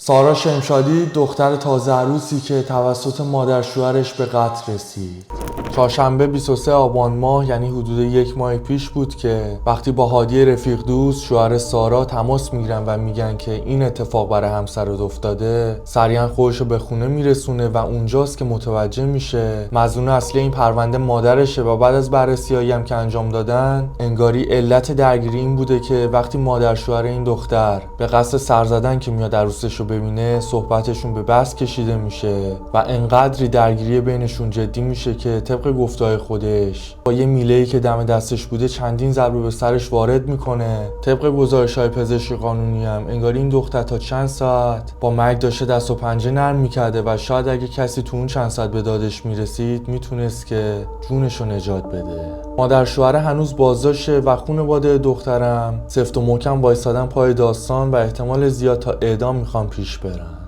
سارا شمشادی دختر تازه عروسی که توسط مادر شوهرش به قتل رسید. چهارشنبه 23 آبان ماه، یعنی حدود 1 ماه پیش بود که وقتی با هادی رفیق دوست شوهر سارا تماس میگیرن و میگن که این اتفاق برای همسرت افتاده، سریعا خودشو به خونه میرسونه و اونجاست که متوجه میشه مظنون اصلی این پرونده مادرشه و بعد از بررسی‌هایی هم که انجام دادن انگاری علت درگیری این بوده که وقتی مادر شوهر این دختر به قصد سر زدن که میاد عروسشو ببینه، صحبتشون به بس کشیده میشه و انقدری درگیری بینشون جدی میشه که طبق گفته‌های خودش با یه میله‌ای که دم دستش بوده چندین ضربه به سرش وارد میکنه. طبق گزارش‌های پزشک قانونی هم انگاری این دختر تا چند ساعت با مرگ داشته دست و پنجه نرم میکرده و شاید اگه کسی تو اون چند ساعت به دادش میرسید میتونست که جونشو نجات بده. مادر شوهر هنوز بازداشته و خانواده دخترم سفت و محکم وایسادن پای داستان و احتمال زیاد تا اعدام میخوان پیش برن.